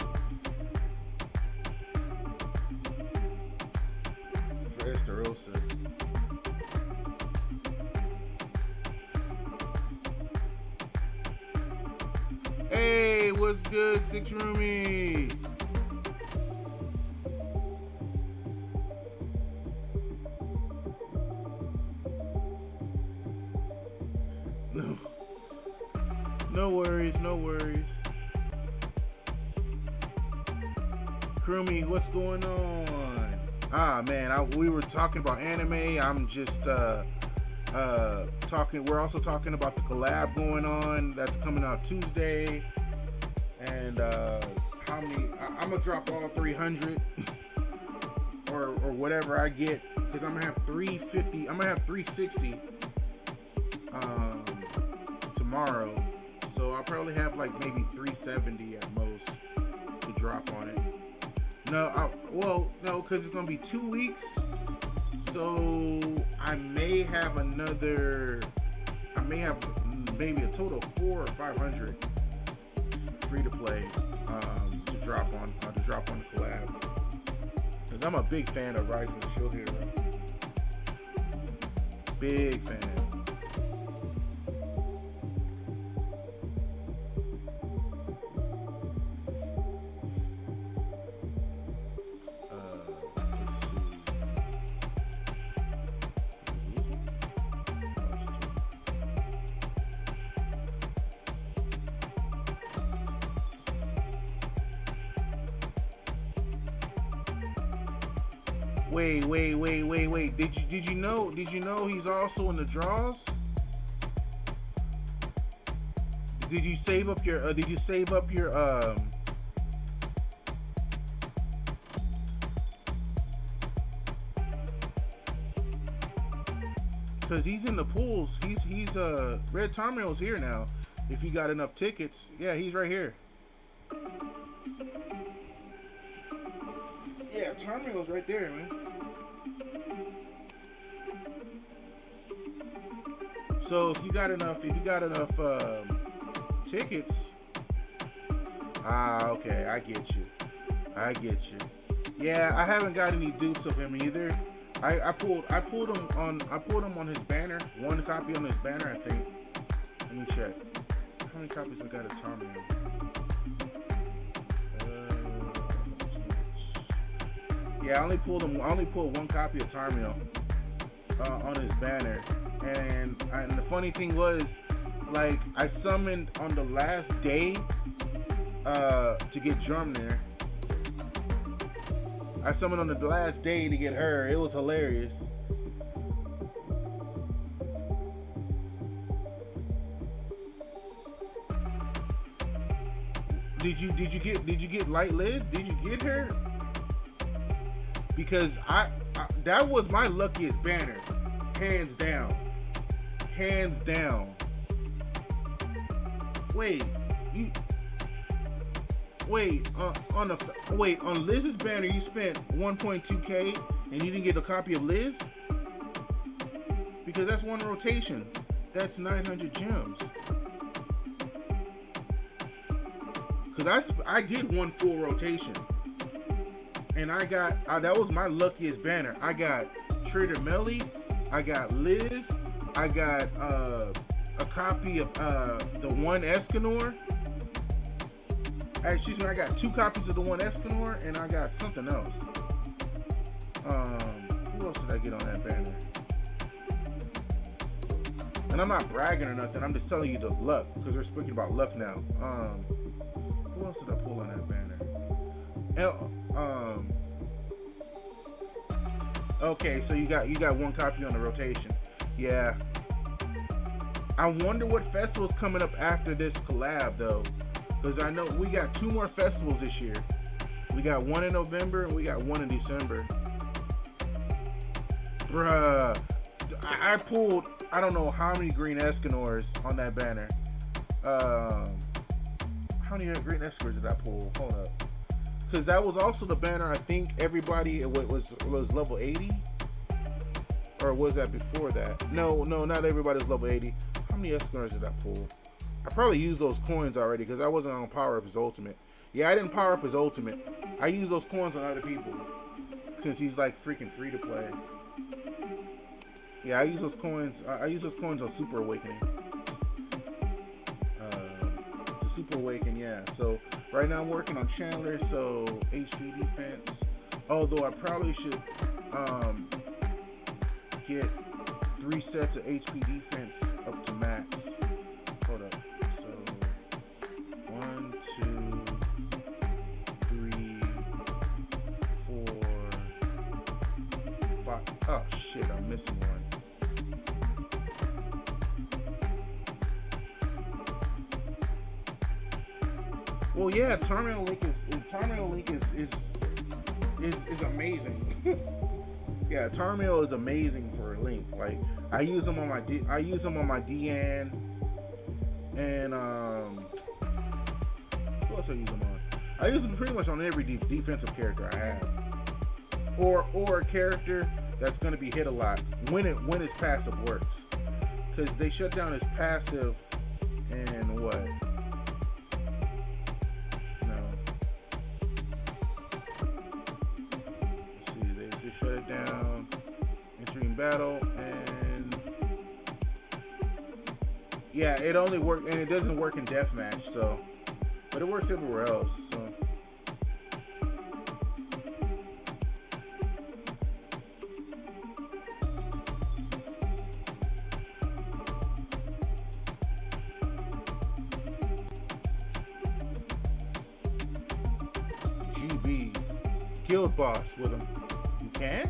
For Estarossa. Hey, what's good, Six Roomie? No worries, no worries. Krumi, what's going on? Ah, man, we were talking about anime. I'm just talking. We're also talking about the collab going on. That's coming out Tuesday. And how many? I'm gonna drop all 300 or whatever I get, because I'm gonna have 350. I'm gonna have 360 tomorrow. So I'll probably have like maybe 370 at most to drop on it. No, no, because it's gonna be 2 weeks. So I may have another. I may have maybe a total of 400 or 500 free to play to drop on the collab. Because I'm a big fan of Rising the Shield Hero. Big fan. Wait. Did you know he's also in the draws? Did you save up your cause he's in the pools. He's Red Tomirio's here now. If you got enough tickets. Yeah, he's right here. Yeah, Tomirio's right there, man. So if you got enough tickets, okay, I get you. Yeah, I haven't got any dupes of him either. I pulled him on his banner. One copy on his banner, I think. Let me check. How many copies I got of Tomirio? Yeah, I only pulled one copy of Tomirio on his banner. And the funny thing was, like, I summoned on the last day to get Drum there. I summoned on the last day to get her. It was hilarious. Did you get Light Liz? Did you get her? Because I that was my luckiest banner, hands down. On Liz's banner you spent 1.2K and you didn't get a copy of Liz? Because that's one rotation. That's 900 gems. Because I did one full rotation. And I got, that was my luckiest banner. I got Trader Melly, I got Liz, I got a copy of the one Escanor. Excuse me, I got 2 copies of the one Escanor, and I got something else. Who else did I get on that banner? And I'm not bragging or nothing, I'm just telling you the luck, because we're speaking about luck now. Who else did I pull on that banner? Okay, so you got 1 copy on the rotation. Yeah. I wonder what festival's coming up after this collab though. Because I know we got 2 more festivals this year. We got 1 in November and we got 1 in December. Bruh. I pulled, I don't know how many green Escanors on that banner. How many green Escanors did I pull? Hold up. Because that was also the banner, I think everybody was level 80? Or was that before that? No, not everybody's level 80. How many Escanors did I pull? I probably used those coins already because I wasn't on power up his ultimate. Yeah, I didn't power up his ultimate. I used those coins on other people since he's like freaking free to play. Yeah, I use those coins. I use those coins on Super Awakening. To Super Awaken, yeah. So right now I'm working on Chandler, so HP defense. Although I probably should get 3 sets of HP defense up to max. Hold up. So 1, 2, 3, 4, 5. Oh shit, I'm missing one. Well, yeah, Terminal Link is amazing. Yeah, Tarmiel is amazing for a Link. Like I use them on my Deanne, and who else I use them on? I use them pretty much on every defensive character I have, or a character that's gonna be hit a lot when his passive works, because they shut down his passive and what? Shut it down, entering battle, and yeah, it only works, and it doesn't work in deathmatch, so, but it works everywhere else, so. GB, Guild Boss with him. Can?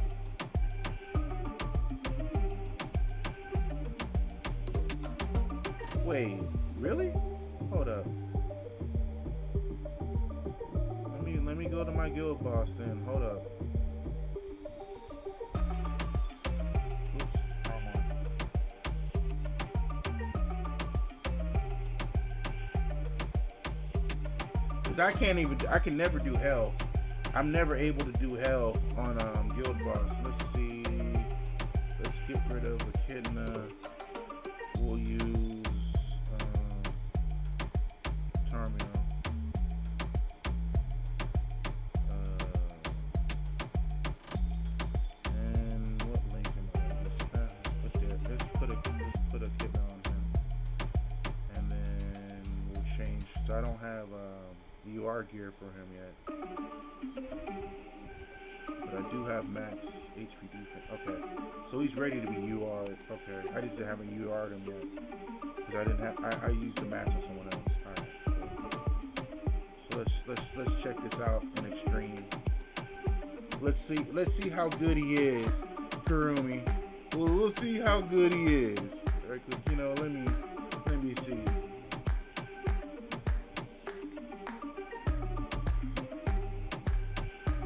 Wait, really? Hold up. Let me go to my guild boss then. Hold up. Oops, wrong one. Cause I can never do hell. I'm never able to do hell on Guild Boss. Let's see. Let's get rid of Echidna. We'll use Tarmiel. And what link am I on? Let's put Echidna on him. And then we'll change. So I don't have UR gear for him yet. But I do have max HP defense. Okay, so he's ready to be UR'd. Okay, I just haven't UR'd him yet because I didn't have. I used the max on someone else. All right, cool. So let's check this out in extreme. Let's see how good he is, Kurumi. We'll see how good he is. Right, you know, let me see.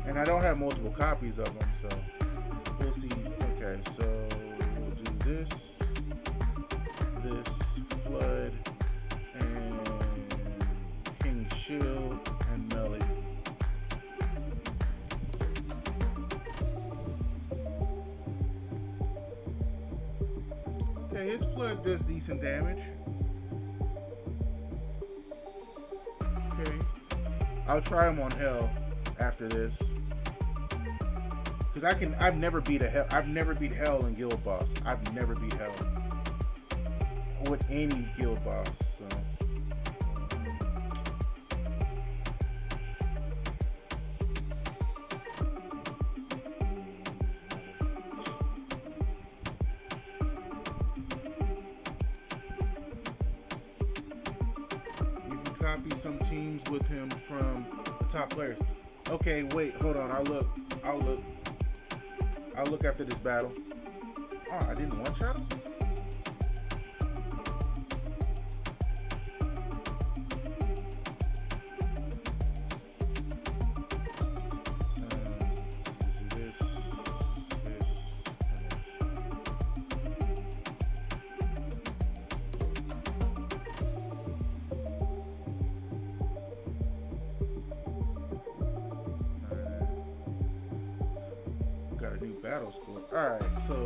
And I don't have multiple copies of them, so we'll see. Okay, so we'll do this, Flood, and King's Shield, and Melly. Okay, his flood does decent damage. Okay. I'll try him on hell after this. Cause I've never beat hell in guild boss. I've never beat hell with any guild boss. So you can copy some teams with him from the top players. Okay, wait, hold on. I'll look after this battle. Oh, I didn't one-shot him? Got a new battle score. Alright, so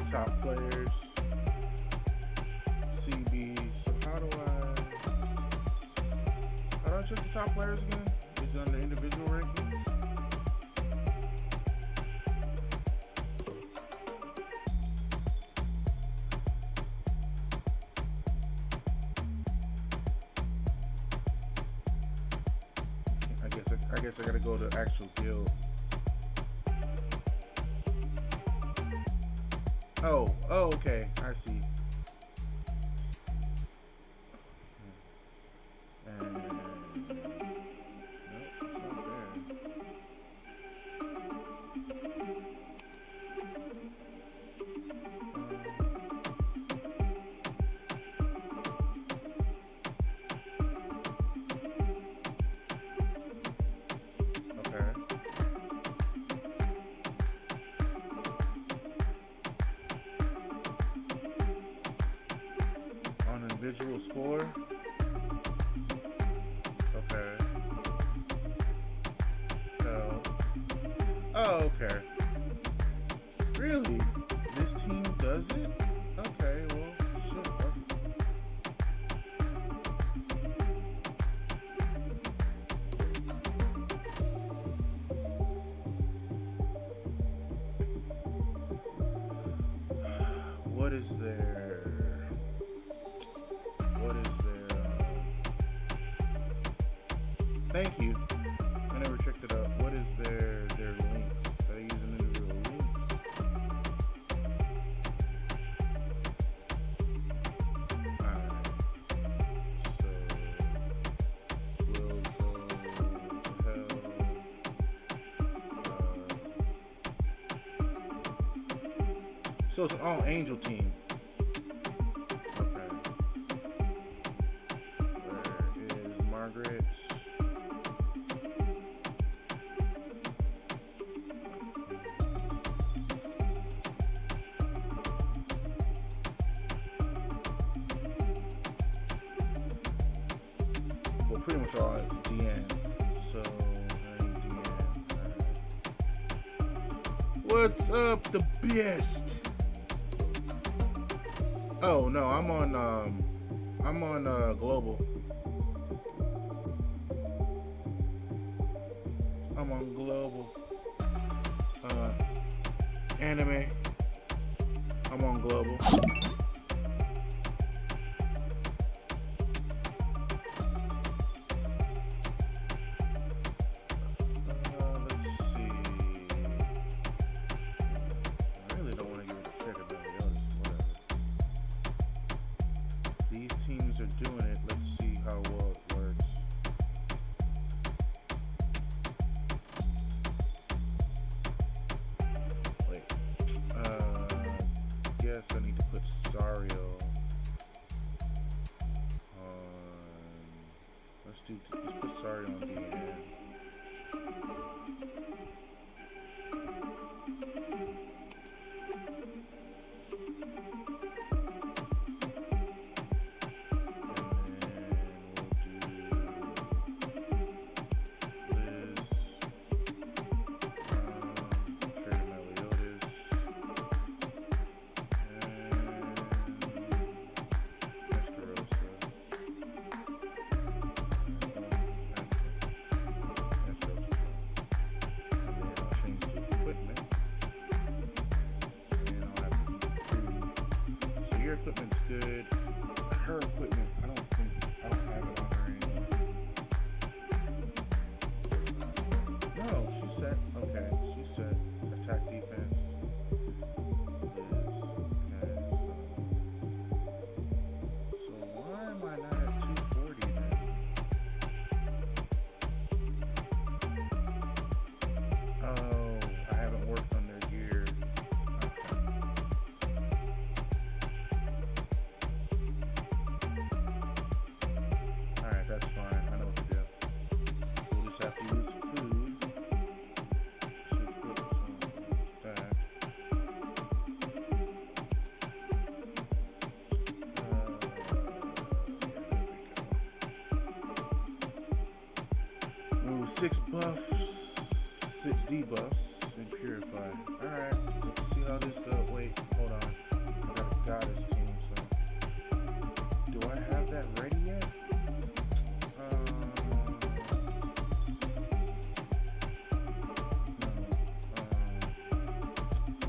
top players, CB. So how do I check the top players again? Is it under individual rankings? I guess I gotta go to actual guild. Oh, okay, I see. And nope, it's not there. Individual score. Okay. Oh, okay. Really? This team does it? Okay, well, shit. What is there? Thank you. I never checked it out. What is their links? Are they using individual links? Alright. So we'll go to hell. So it's an all angel team. Okay. Where is Margaret? Pretty much all DN. So, DN. What's up, the best? Oh no, I'm on global. I'm on global. Anime. I'm on global. Teams are doing it. Let's see how well it works. Wait. Guess I need to put Sario on. Let's put Sario on DN. equipment's good. Her equipment, I don't have it on her anymore. No, she's set. Okay, she's set. Attack defense. So why am I not at 240 then? Oh, I haven't worked on their gear. Okay. Alright, that's fine. I know what to do. We'll just have to use food to put that. Move 6 buffs, 6 debuffs, and purify. Alright, let's see how this goes. Wait, hold on. I got a goddess team, so. Do I have that ready yet?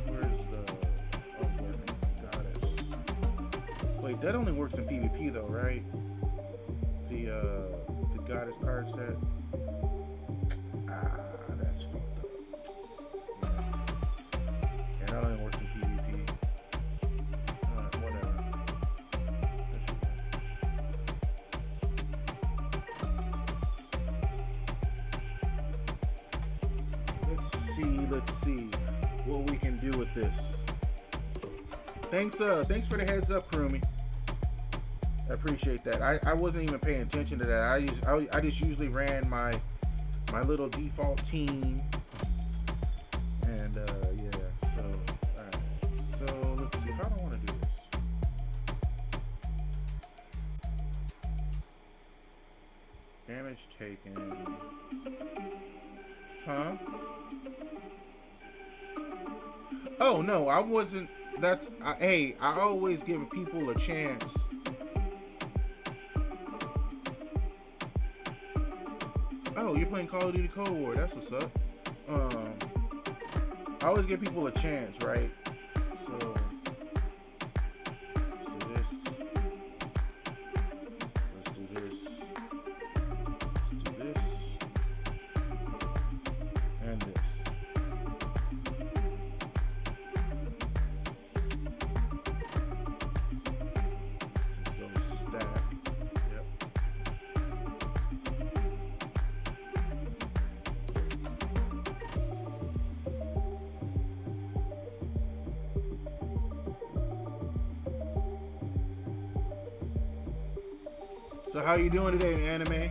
Where's the. Oh, working goddess. Wait, that only works in PvP though, right? The goddess card set. That's fucked up. Yeah, that only works in PvP. Whatever. Let's see what we can do with this. Thanks for the heads up, Krumi. I appreciate that. I wasn't even paying attention to that. I just usually ran my little default team, and yeah. So alright. So let's see. How do I want to do this? Damage taken. Huh? Oh no, I wasn't. Hey, I always give people a chance. Oh, you're playing Call of Duty Cold War. That's what's up. I always give people a chance, right? So let's do this. Let's do this. Let's do this. And this. So how you doing today, anime?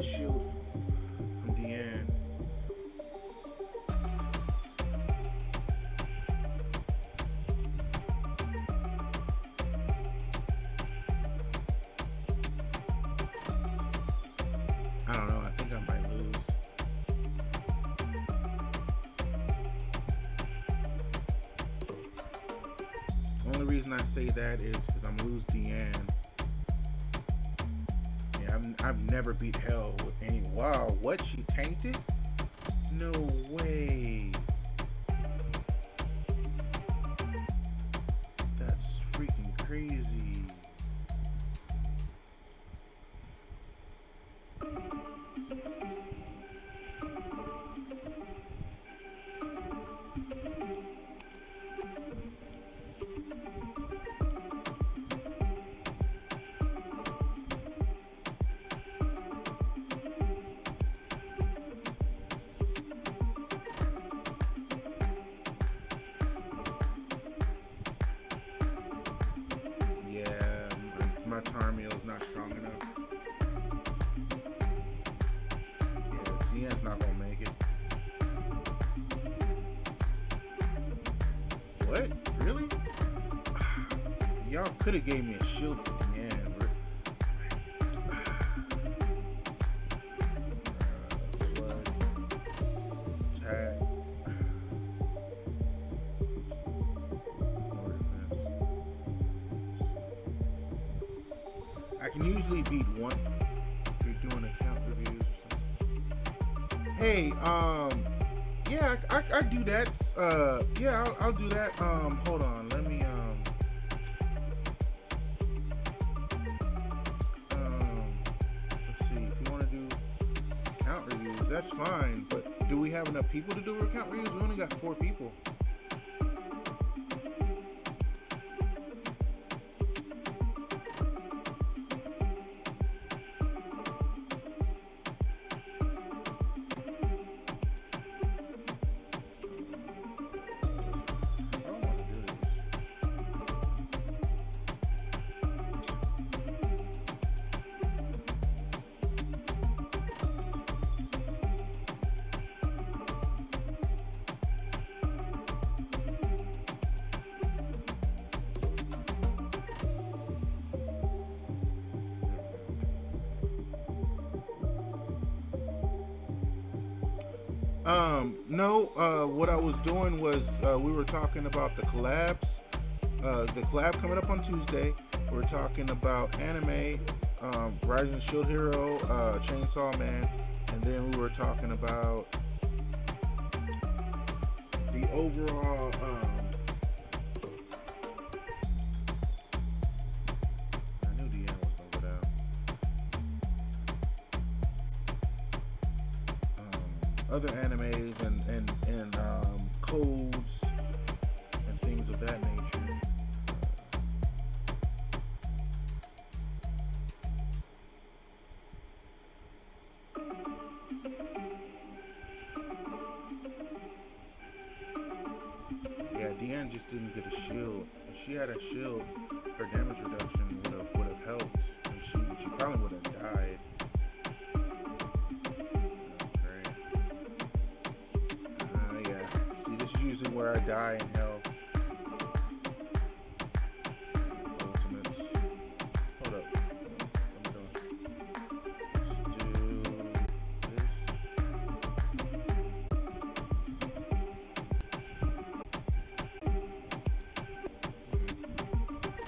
Shield from Deanne. I don't know. I think I might lose. Only reason I say that is because I'm lose Deanne. I've never beat hell with any. Wow, what? She tanked it? No way. That's freaking crazy. not gonna make it. What? Really? Y'all could have gave me a shield for the end. Flood. Attack. More defense. I can usually beat one if you're doing account reviews or something. Hey, yeah, I do that. Yeah, I'll do that. Hold on, let me let's see. If you want to do account reviews, that's fine. But do we have enough people to do account reviews? We only got 4 people. No, what I was doing was we were talking about the collabs. The collab coming up on Tuesday. We're talking about anime, Rising Shield Hero, Chainsaw Man, and then we were talking about the overall. I knew the end was gonna go down. Other animes and codes and things of that nature. Yeah, Deanne just didn't get a shield. If she had a shield, her damage reduction would have helped, and she probably would have died. Usually where I die in hell.